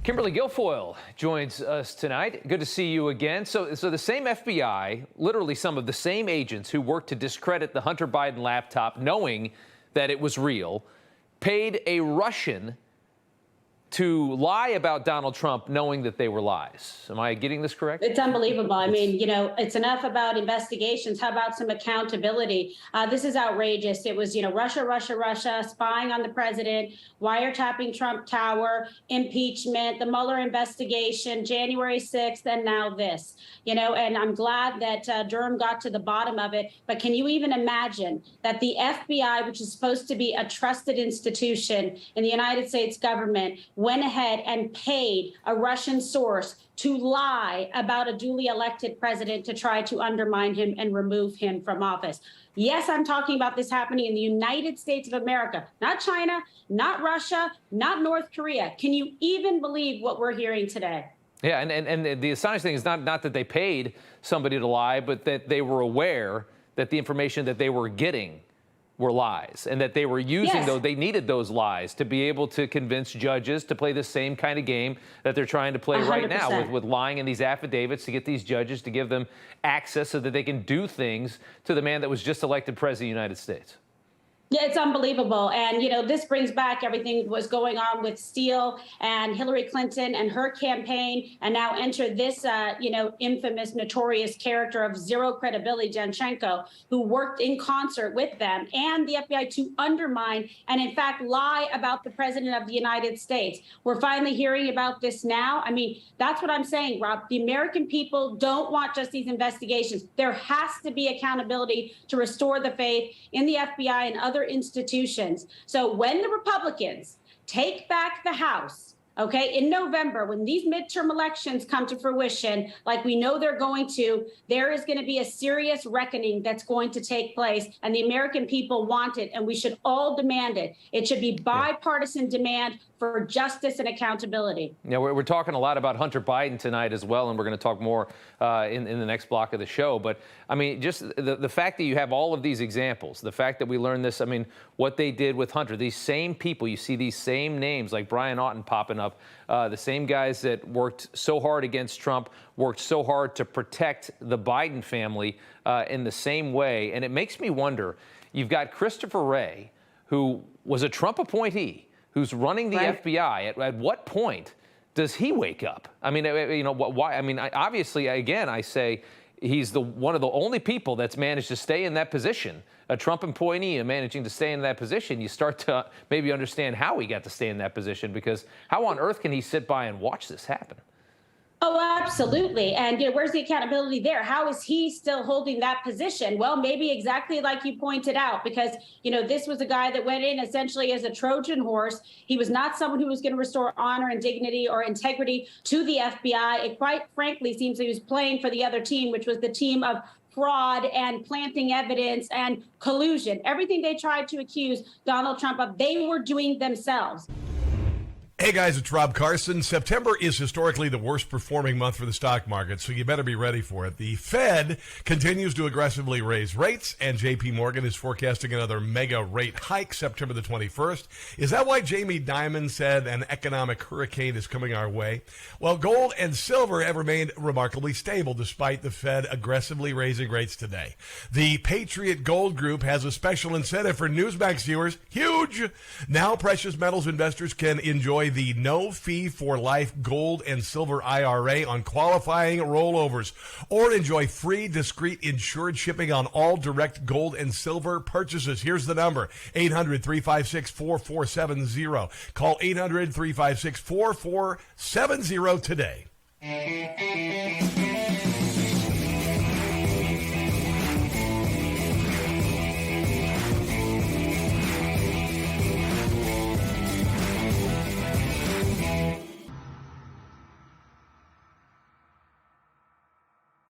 Kimberly Guilfoyle joins us tonight. Good to see you again. So the same FBI, literally some of the same agents who worked to discredit the Hunter Biden laptop, knowing that it was real, paid a Russian to lie about Donald Trump, knowing that they were lies. Am I getting this correct? It's unbelievable. I mean, it's enough about investigations. How about some accountability? This is outrageous. It was, Russia, spying on the president, wiretapping Trump Tower, impeachment, the Mueller investigation, January 6th, and now this. And I'm glad that Durham got to the bottom of it. But can you even imagine that the FBI, which is supposed to be a trusted institution in the United States government, went ahead and paid a Russian source to lie about a duly elected president to try to undermine him and remove him from office? Yes, I'm talking about this happening in the United States of America, not China, not Russia, not North Korea. Can you even believe what we're hearing today? Yeah, and the astonishing thing is not that they paid somebody to lie, but that they were aware that the information that they were getting were lies, and that they were using those. They needed those lies to be able to convince judges to play the same kind of game that they're trying to play 100%. Right now with lying in these affidavits to get these judges to give them access so that they can do things to the man that was just elected president of the United States. Yeah, it's unbelievable. And, this brings back everything that was going on with Steele and Hillary Clinton and her campaign. And now enter this, infamous, notorious character of zero credibility, Danchenko, who worked in concert with them and the FBI to undermine and, in fact, lie about the president of the United States. We're finally hearing about this now. I mean, that's what I'm saying, Rob. The American people don't want just these investigations. There has to be accountability to restore the faith in the FBI and other institutions. So when the Republicans take back the House, in November, when these midterm elections come to fruition, like we know they're going to, there is going to be a serious reckoning that's going to take place, and the American people want it, and we should all demand it. It should be bipartisan demand for justice and accountability. Yeah, we're talking a lot about Hunter Biden tonight as well, and we're going to talk more in the next block of the show. But, I mean, just the fact that you have all of these examples, the fact that we learned this, I mean, what they did with Hunter, these same people, you see these same names like Brian Auten popping up, the same guys that worked so hard against Trump, worked so hard to protect the Biden family in the same way. And it makes me wonder, you've got Christopher Wray, who was a Trump appointee, who's running the FBI. At what point does he wake up? I mean, why? I mean, obviously, again, I say he's one of the only people that's managed to stay in that position. A Trump appointee and managing to stay in that position, you start to maybe understand how he got to stay in that position, because how on earth can he sit by and watch this happen? Oh, absolutely. And where's the accountability there? How is he still holding that position? Well, maybe exactly like you pointed out, because, this was a guy that went in essentially as a Trojan horse. He was not someone who was going to restore honor and dignity or integrity to the FBI. It quite frankly seems he was playing for the other team, which was the team of fraud and planting evidence and collusion. Everything they tried to accuse Donald Trump of, they were doing themselves. Hey guys, it's Rob Carson. September is historically the worst performing month for the stock market, so you better be ready for it. The Fed continues to aggressively raise rates, and JP Morgan is forecasting another mega rate hike September the 21st. Is that why Jamie Dimon said an economic hurricane is coming our way? Well, gold and silver have remained remarkably stable despite the Fed aggressively raising rates today. The Patriot Gold Group has a special incentive for Newsmax viewers. Huge! Now precious metals investors can enjoy the no fee for life gold and silver IRA on qualifying rollovers, or enjoy free discreet insured shipping on all direct gold and silver purchases. Here's the number: 800-356-4470. Call 800-356-4470 today.